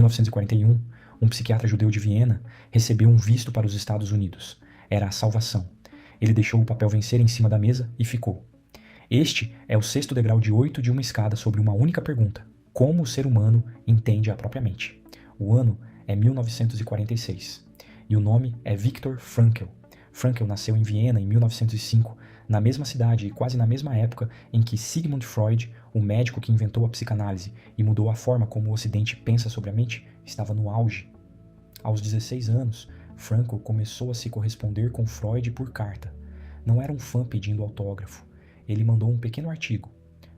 1941, um psiquiatra judeu de Viena recebeu um visto para os Estados Unidos. Era a salvação. Ele deixou o papel vencer em cima da mesa e ficou. Este é o 6º degrau de 8 de uma escada sobre uma única pergunta: como o ser humano entende a própria mente? O ano é 1946 e o nome é Viktor Frankl. Frankl nasceu em Viena em 1905, na mesma cidade e quase na mesma época em que Sigmund Freud, o médico que inventou a psicanálise e mudou a forma como o Ocidente pensa sobre a mente, estava no auge. Aos 16 anos, Frankl começou a se corresponder com Freud por carta. Não era um fã pedindo autógrafo. Ele mandou um pequeno artigo.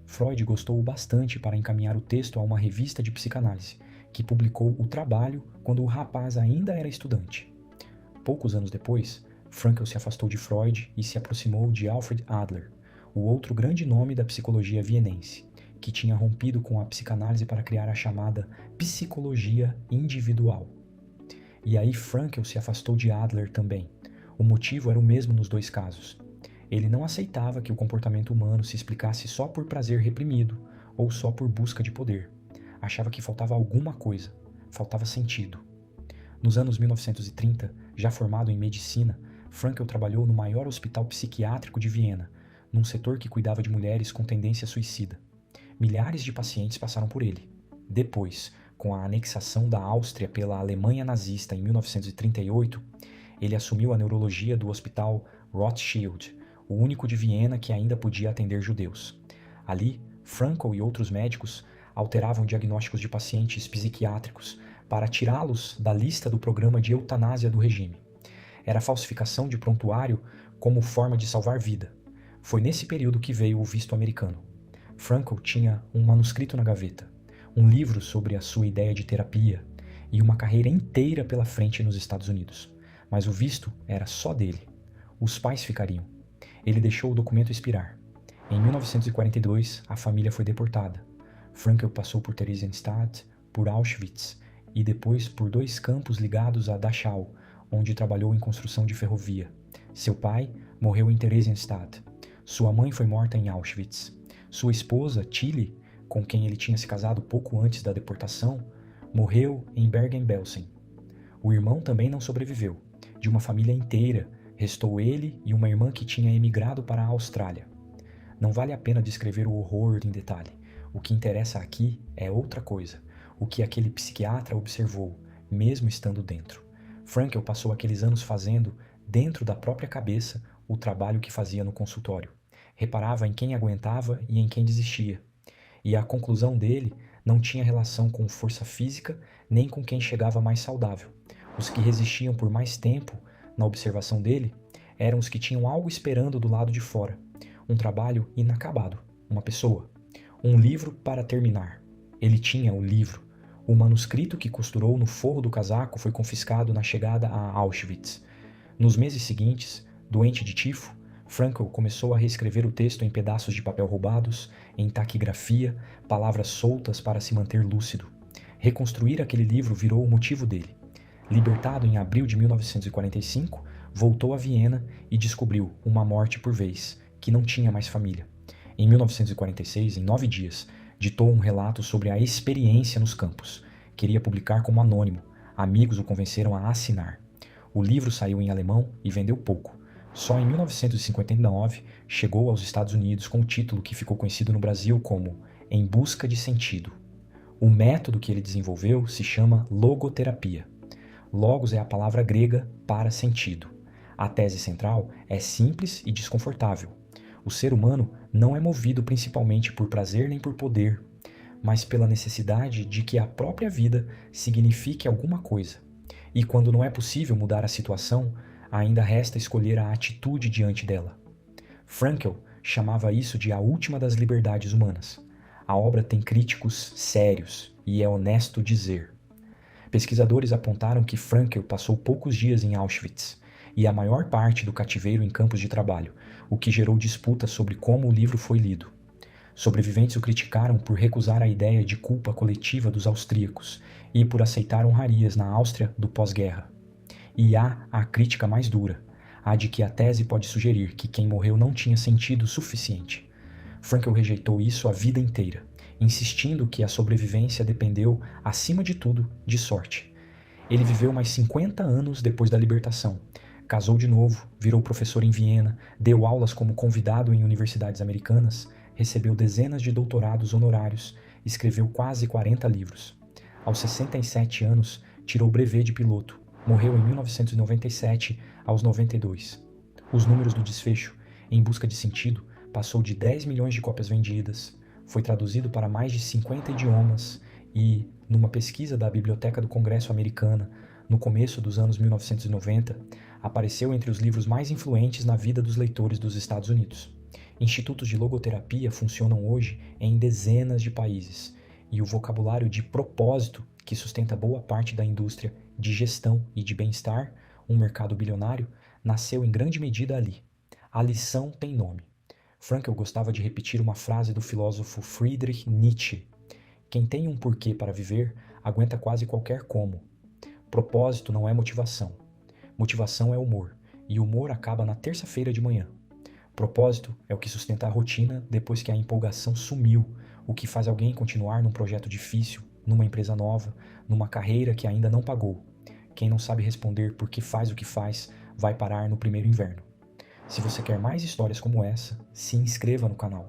Freud gostou bastante para encaminhar o texto a uma revista de psicanálise, que publicou o trabalho quando o rapaz ainda era estudante. Poucos anos depois, Frankl se afastou de Freud e se aproximou de Alfred Adler, o outro grande nome da psicologia vienense, que tinha rompido com a psicanálise para criar a chamada psicologia individual. E aí Frankl se afastou de Adler também. O motivo era o mesmo nos dois casos. Ele não aceitava que o comportamento humano se explicasse só por prazer reprimido ou só por busca de poder. Achava que faltava alguma coisa, faltava sentido. Nos anos 1930, já formado em medicina, Frankl trabalhou no maior hospital psiquiátrico de Viena, num setor que cuidava de mulheres com tendência suicida. Milhares de pacientes passaram por ele. Depois, com a anexação da Áustria pela Alemanha nazista em 1938, ele assumiu a neurologia do Hospital Rothschild, o único de Viena que ainda podia atender judeus. Ali, Frankl e outros médicos alteravam diagnósticos de pacientes psiquiátricos para tirá-los da lista do programa de eutanásia do regime. Era falsificação de prontuário como forma de salvar vida. Foi nesse período que veio o visto americano. Frankl tinha um manuscrito na gaveta, um livro sobre a sua ideia de terapia e uma carreira inteira pela frente nos Estados Unidos. Mas o visto era só dele. Os pais ficariam. Ele deixou o documento expirar. Em 1942, a família foi deportada. Frankl passou por Theresienstadt, por Auschwitz e depois por 2 campos ligados a Dachau, onde trabalhou em construção de ferrovia. Seu pai morreu em Theresienstadt. Sua mãe foi morta em Auschwitz. Sua esposa, Tilly, com quem ele tinha se casado pouco antes da deportação, morreu em Bergen-Belsen. O irmão também não sobreviveu. De uma família inteira, restou ele e uma irmã que tinha emigrado para a Austrália. Não vale a pena descrever o horror em detalhe. O que interessa aqui é outra coisa. O que aquele psiquiatra observou, mesmo estando dentro. Frankl passou aqueles anos fazendo, dentro da própria cabeça, o trabalho que fazia no consultório. Reparava em quem aguentava e em quem desistia. E a conclusão dele não tinha relação com força física nem com quem chegava mais saudável. Os que resistiam por mais tempo, na observação dele, eram os que tinham algo esperando do lado de fora. Um trabalho inacabado, uma pessoa. Um livro para terminar. Ele tinha o livro. O manuscrito que costurou no forro do casaco foi confiscado na chegada a Auschwitz. Nos meses seguintes, doente de tifo, Frankl começou a reescrever o texto em pedaços de papel roubados, em taquigrafia, palavras soltas para se manter lúcido. Reconstruir aquele livro virou o motivo dele. Libertado em abril de 1945, voltou a Viena e descobriu uma morte por vez, que não tinha mais família. Em 1946, em 9 dias, ditou um relato sobre a experiência nos campos. Queria publicar como anônimo. Amigos o convenceram a assinar. O livro saiu em alemão e vendeu pouco. Só em 1959 chegou aos Estados Unidos com o título que ficou conhecido no Brasil como Em Busca de Sentido. O método que ele desenvolveu se chama logoterapia. Logos é a palavra grega para sentido. A tese central é simples e desconfortável. O ser humano não é movido principalmente por prazer nem por poder, mas pela necessidade de que a própria vida signifique alguma coisa. E quando não é possível mudar a situação, ainda resta escolher a atitude diante dela. Frankl chamava isso de a última das liberdades humanas. A obra tem críticos sérios e é honesto dizer. Pesquisadores apontaram que Frankl passou poucos dias em Auschwitz e a maior parte do cativeiro em campos de trabalho, o que gerou disputas sobre como o livro foi lido. Sobreviventes o criticaram por recusar a ideia de culpa coletiva dos austríacos e por aceitar honrarias na Áustria do pós-guerra. E há a crítica mais dura, a de que a tese pode sugerir que quem morreu não tinha sentido suficiente. Frankl rejeitou isso a vida inteira insistindo que a sobrevivência dependeu, acima de tudo, de sorte. Ele viveu mais 50 anos depois da libertação. Casou de novo, virou professor em Viena, deu aulas como convidado em universidades americanas, recebeu dezenas de doutorados honorários, escreveu quase 40 livros. Aos 67 anos, tirou o brevet de piloto. Morreu em 1997, aos 92. Os números do desfecho, Em Busca de Sentido, passou de 10 milhões de cópias vendidas, foi traduzido para mais de 50 idiomas e, numa pesquisa da Biblioteca do Congresso Americana, no começo dos anos 1990, apareceu entre os livros mais influentes na vida dos leitores dos Estados Unidos. Institutos de logoterapia funcionam hoje em dezenas de países, e o vocabulário de propósito, que sustenta boa parte da indústria de gestão e de bem-estar, um mercado bilionário, nasceu em grande medida ali. A lição tem nome. Frankl gostava de repetir uma frase do filósofo Friedrich Nietzsche: quem tem um porquê para viver, aguenta quase qualquer como. Propósito não é motivação. Motivação é humor, e humor acaba na terça-feira de manhã. Propósito é o que sustenta a rotina depois que a empolgação sumiu, o que faz alguém continuar num projeto difícil, numa empresa nova, numa carreira que ainda não pagou. Quem não sabe responder por que faz o que faz, vai parar no primeiro inverno. Se você quer mais histórias como essa, se inscreva no canal.